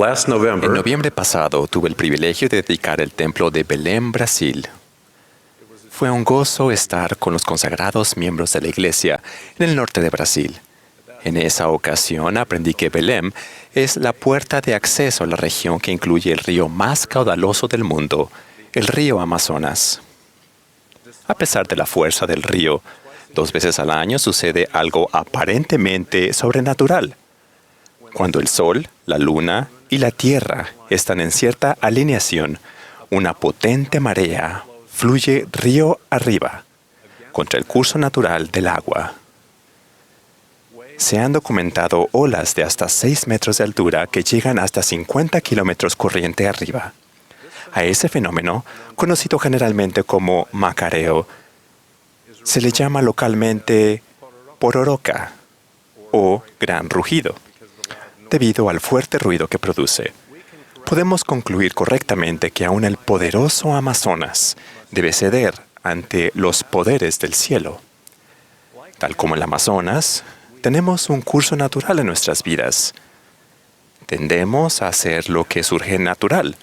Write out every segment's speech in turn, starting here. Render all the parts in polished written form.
Last En November, noviembre pasado tuve el privilegio de dedicar el templo de Belém, Brasil. Fue un gozo estar con los consagrados miembros de la iglesia en el norte de Brasil. En esa ocasión aprendí que Belém es la puerta de acceso a la región que incluye el río más caudaloso del mundo, el río Amazonas. A pesar de la fuerza del río, 2 veces al año sucede algo aparentemente sobrenatural. Cuando el sol, la luna y la tierra están en cierta alineación, una potente marea fluye río arriba, contra el curso natural del agua. Se han documentado olas de hasta 6 metros de altura que llegan hasta 50 kilómetros corriente arriba. A ese fenómeno, conocido generalmente como macareo, se le llama localmente pororoca o gran rugido, debido al fuerte ruido que produce. Podemos concluir correctamente que aún el poderoso Amazonas debe ceder ante los poderes del cielo. Tal como el Amazonas, tenemos un curso natural en nuestras vidas. Tendemos a hacer lo que surge natural.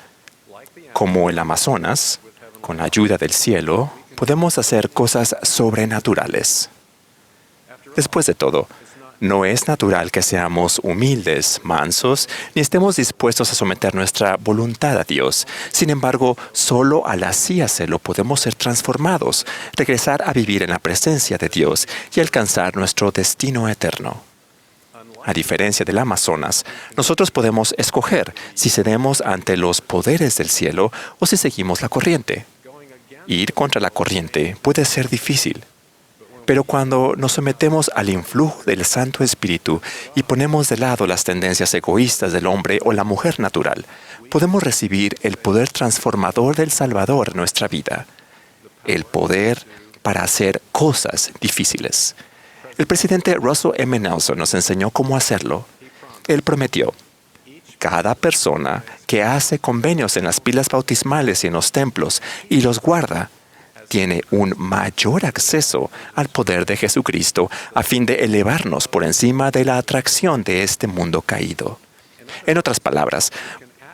Como el Amazonas, con la ayuda del cielo, podemos hacer cosas sobrenaturales. Después de todo, no es natural que seamos humildes, mansos, ni estemos dispuestos a someter nuestra voluntad a Dios. Sin embargo, solo al así hacerlo podemos ser transformados, regresar a vivir en la presencia de Dios y alcanzar nuestro destino eterno. A diferencia del Amazonas, nosotros podemos escoger si cedemos ante los poderes del cielo o si seguimos la corriente. Ir contra la corriente puede ser difícil. Pero cuando nos sometemos al influjo del Santo Espíritu y ponemos de lado las tendencias egoístas del hombre o la mujer natural, podemos recibir el poder transformador del Salvador en nuestra vida. El poder para hacer cosas difíciles. El presidente Russell M. Nelson nos enseñó cómo hacerlo. Él prometió: cada persona que hace convenios en las pilas bautismales y en los templos y los guarda, tiene un mayor acceso al poder de Jesucristo a fin de elevarnos por encima de la atracción de este mundo caído. En otras palabras,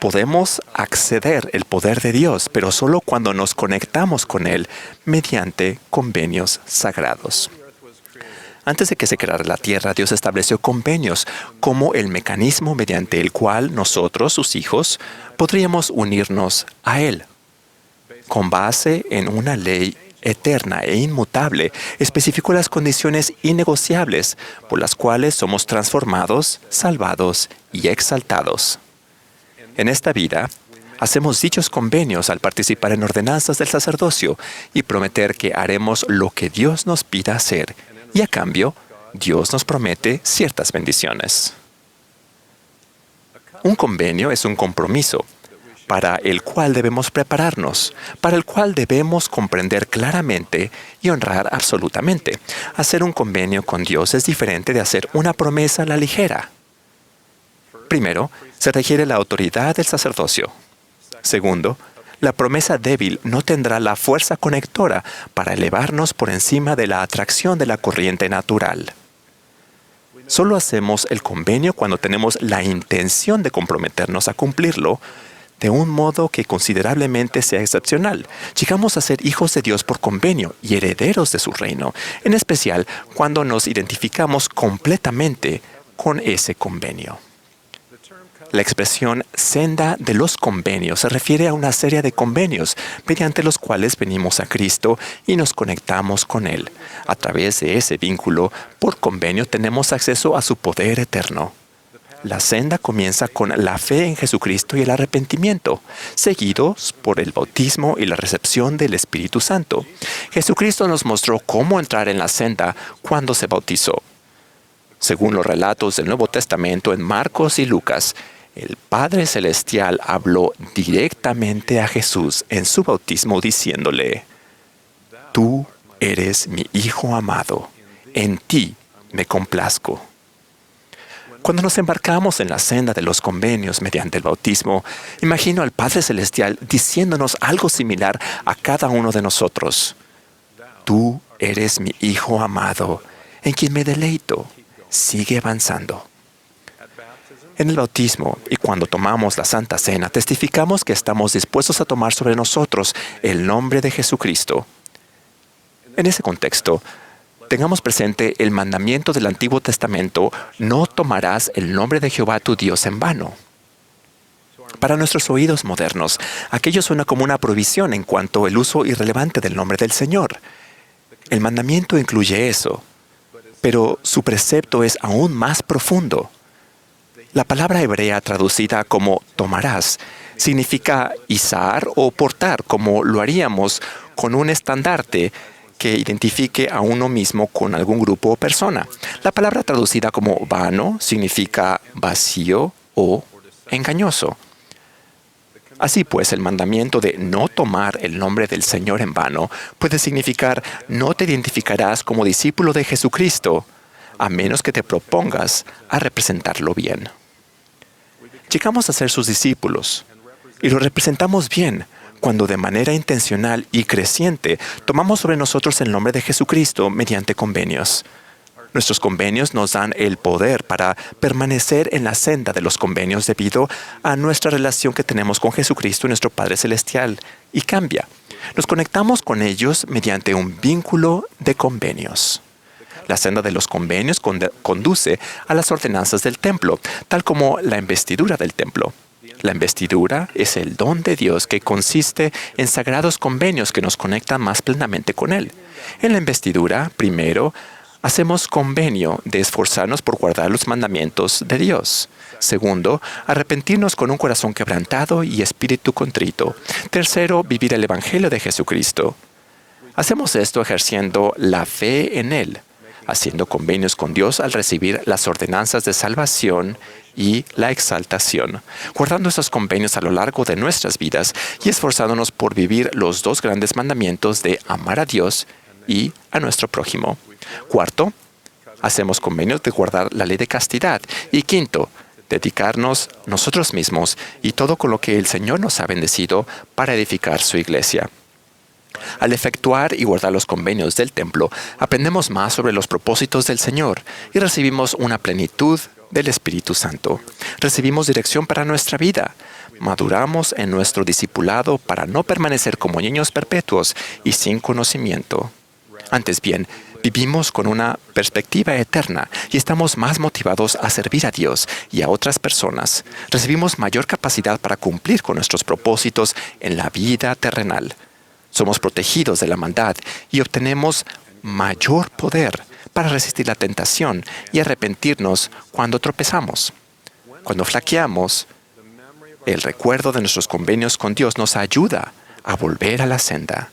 podemos acceder al poder de Dios, pero solo cuando nos conectamos con Él mediante convenios sagrados. Antes de que se creara la tierra, Dios estableció convenios como el mecanismo mediante el cual nosotros, sus hijos, podríamos unirnos a Él. Con base en una ley eterna e inmutable, especificó las condiciones innegociables por las cuales somos transformados, salvados y exaltados. En esta vida, hacemos dichos convenios al participar en ordenanzas del sacerdocio y prometer que haremos lo que Dios nos pida hacer, y a cambio, Dios nos promete ciertas bendiciones. Un convenio es un compromiso para el cual debemos prepararnos, para el cual debemos comprender claramente y honrar absolutamente. Hacer un convenio con Dios es diferente de hacer una promesa a la ligera. Primero, se requiere la autoridad del sacerdocio. Segundo, la promesa débil no tendrá la fuerza conectora para elevarnos por encima de la atracción de la corriente natural. Solo hacemos el convenio cuando tenemos la intención de comprometernos a cumplirlo de un modo que considerablemente sea excepcional. Llegamos a ser hijos de Dios por convenio y herederos de su reino, en especial cuando nos identificamos completamente con ese convenio. La expresión senda de los convenios se refiere a una serie de convenios mediante los cuales venimos a Cristo y nos conectamos con Él. A través de ese vínculo, por convenio, tenemos acceso a su poder eterno. La senda comienza con la fe en Jesucristo y el arrepentimiento, seguidos por el bautismo y la recepción del Espíritu Santo. Jesucristo nos mostró cómo entrar en la senda cuando se bautizó. Según los relatos del Nuevo Testamento en Marcos y Lucas, el Padre Celestial habló directamente a Jesús en su bautismo diciéndole: «Tú eres mi Hijo amado, en ti me complazco». Cuando nos embarcamos en la senda de los convenios mediante el bautismo, imagino al Padre Celestial diciéndonos algo similar a cada uno de nosotros: «Tú eres mi Hijo amado, en quien me deleito. Sigue avanzando». En el bautismo y cuando tomamos la Santa Cena, testificamos que estamos dispuestos a tomar sobre nosotros el nombre de Jesucristo. En ese contexto, tengamos presente el mandamiento del Antiguo Testamento: no tomarás el nombre de Jehová tu Dios en vano. Para nuestros oídos modernos, aquello suena como una prohibición en cuanto al uso irrelevante del nombre del Señor. El mandamiento incluye eso, pero su precepto es aún más profundo. La palabra hebrea traducida como tomarás significa izar o portar, como lo haríamos con un estandarte que identifique a uno mismo con algún grupo o persona. La palabra traducida como vano significa vacío o engañoso. Así pues, el mandamiento de no tomar el nombre del Señor en vano puede significar: no te identificarás como discípulo de Jesucristo, a menos que te propongas a representarlo bien. Llegamos a ser sus discípulos y lo representamos bien cuando de manera intencional y creciente tomamos sobre nosotros el nombre de Jesucristo mediante convenios. Nuestros convenios nos dan el poder para permanecer en la senda de los convenios debido a nuestra relación que tenemos con Jesucristo, nuestro Padre Celestial, y cambia. Nos conectamos con ellos mediante un vínculo de convenios. La senda de los convenios conduce a las ordenanzas del templo, tal como la investidura del templo. La investidura es el don de Dios que consiste en sagrados convenios que nos conectan más plenamente con Él. En la investidura, primero, hacemos convenio de esforzarnos por guardar los mandamientos de Dios. Segundo, arrepentirnos con un corazón quebrantado y espíritu contrito. Tercero, vivir el Evangelio de Jesucristo. Hacemos esto ejerciendo la fe en Él, haciendo convenios con Dios al recibir las ordenanzas de salvación y la exaltación, guardando esos convenios a lo largo de nuestras vidas y esforzándonos por vivir los dos grandes mandamientos de amar a Dios y a nuestro prójimo. Cuarto, hacemos convenios de guardar la ley de castidad. Y quinto, dedicarnos nosotros mismos y todo con lo que el Señor nos ha bendecido para edificar su iglesia. Al efectuar y guardar los convenios del templo, aprendemos más sobre los propósitos del Señor y recibimos una plenitud del Espíritu Santo. Recibimos dirección para nuestra vida. Maduramos en nuestro discipulado para no permanecer como niños perpetuos y sin conocimiento. Antes bien, vivimos con una perspectiva eterna y estamos más motivados a servir a Dios y a otras personas. Recibimos mayor capacidad para cumplir con nuestros propósitos en la vida terrenal. Somos protegidos de la maldad y obtenemos mayor poder para resistir la tentación y arrepentirnos cuando tropezamos. Cuando flaqueamos, el recuerdo de nuestros convenios con Dios nos ayuda a volver a la senda.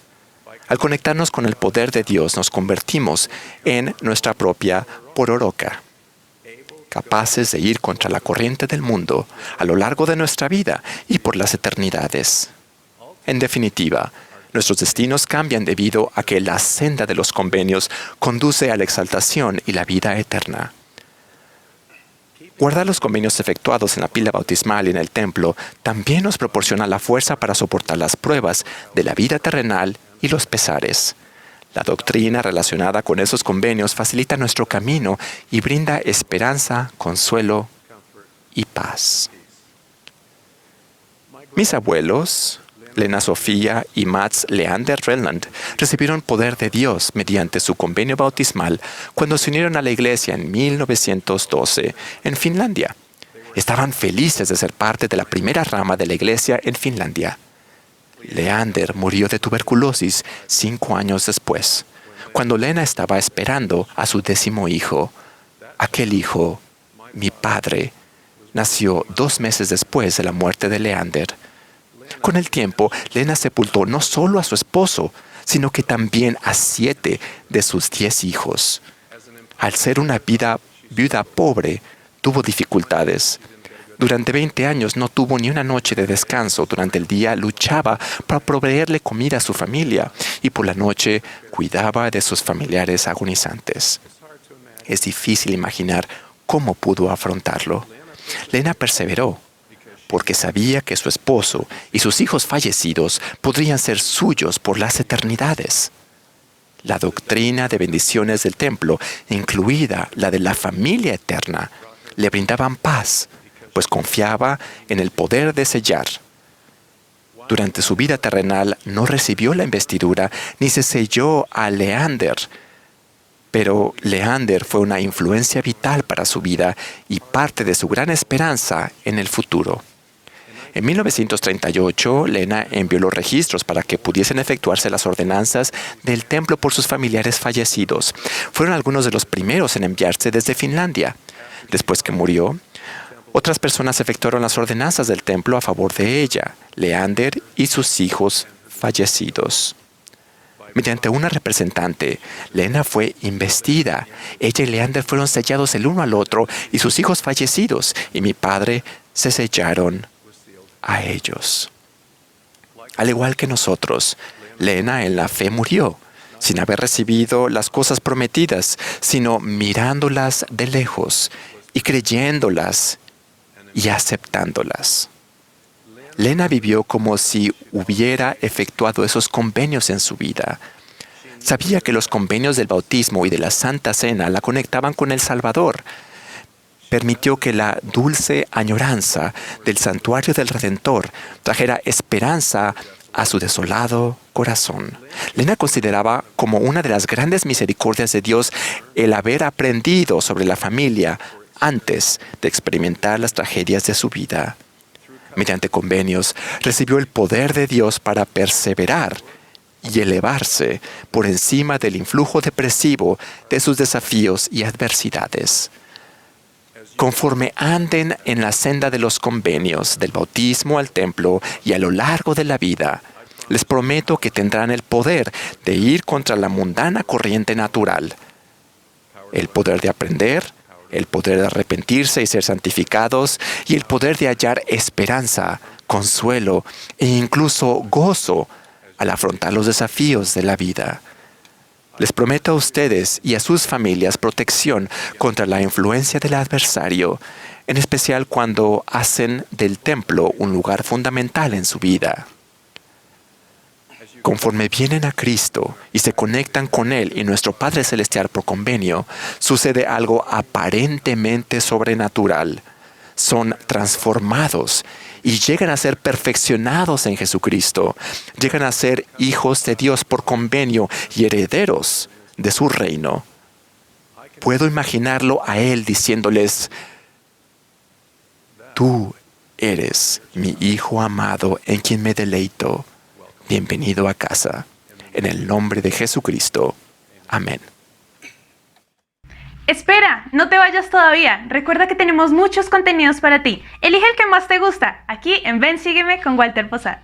Al conectarnos con el poder de Dios, nos convertimos en nuestra propia pororoca, capaces de ir contra la corriente del mundo a lo largo de nuestra vida y por las eternidades. En definitiva, nuestros destinos cambian debido a que la senda de los convenios conduce a la exaltación y la vida eterna. Guardar los convenios efectuados en la pila bautismal y en el templo también nos proporciona la fuerza para soportar las pruebas de la vida terrenal y los pesares. La doctrina relacionada con esos convenios facilita nuestro camino y brinda esperanza, consuelo y paz. Mis abuelos, Lena Sofía y Mats Leander Relland, recibieron poder de Dios mediante su convenio bautismal cuando se unieron a la iglesia en 1912 en Finlandia. Estaban felices de ser parte de la primera rama de la iglesia en Finlandia. Leander murió de tuberculosis 5 años después, cuando Lena estaba esperando a su 10º hijo. Aquel hijo, mi padre, nació 2 meses después de la muerte de Leander. Con el tiempo, Lena sepultó no solo a su esposo, sino que también a 7 de sus 10 hijos. Al ser una viuda pobre, tuvo dificultades. Durante 20 años no tuvo ni una noche de descanso. Durante el día luchaba para proveerle comida a su familia y por la noche cuidaba de sus familiares agonizantes. Es difícil imaginar cómo pudo afrontarlo. Lena perseveró porque sabía que su esposo y sus hijos fallecidos podrían ser suyos por las eternidades. La doctrina de bendiciones del templo, incluida la de la familia eterna, le brindaban paz, pues confiaba en el poder de sellar. Durante su vida terrenal no recibió la investidura ni se selló a Leander, pero Leander fue una influencia vital para su vida y parte de su gran esperanza en el futuro. En 1938, Lena envió los registros para que pudiesen efectuarse las ordenanzas del templo por sus familiares fallecidos. Fueron algunos de los primeros en enviarse desde Finlandia. Después que murió, otras personas efectuaron las ordenanzas del templo a favor de ella, Leander y sus hijos fallecidos. Mediante una representante, Lena fue investida. Ella y Leander fueron sellados el uno al otro y sus hijos fallecidos, y mi padre se sellaron a ellos. Al igual que nosotros, Lena en la fe murió, sin haber recibido las cosas prometidas, sino mirándolas de lejos y creyéndolas y aceptándolas. Lena vivió como si hubiera efectuado esos convenios en su vida. Sabía que los convenios del bautismo y de la Santa Cena la conectaban con el Salvador. Permitió que la dulce añoranza del santuario del Redentor trajera esperanza a su desolado corazón. Lena consideraba como una de las grandes misericordias de Dios el haber aprendido sobre la familia antes de experimentar las tragedias de su vida. Mediante convenios, recibió el poder de Dios para perseverar y elevarse por encima del influjo depresivo de sus desafíos y adversidades. Conforme anden en la senda de los convenios, del bautismo al templo y a lo largo de la vida, les prometo que tendrán el poder de ir contra la mundana corriente natural, el poder de aprender, el poder de arrepentirse y ser santificados, y el poder de hallar esperanza, consuelo e incluso gozo al afrontar los desafíos de la vida. Les prometo a ustedes y a sus familias protección contra la influencia del adversario, en especial cuando hacen del templo un lugar fundamental en su vida. Conforme vienen a Cristo y se conectan con Él y nuestro Padre Celestial por convenio, sucede algo aparentemente sobrenatural. Son transformados y llegan a ser perfeccionados en Jesucristo. Llegan a ser hijos de Dios por convenio y herederos de su reino. Puedo imaginarlo a Él diciéndoles: tú eres mi Hijo amado en quien me deleito. Bienvenido a casa. En el nombre de Jesucristo. Amén. Espera, no te vayas todavía. Recuerda que tenemos muchos contenidos para ti. Elige el que más te gusta, aquí en Ven Sígueme con Walter Posada.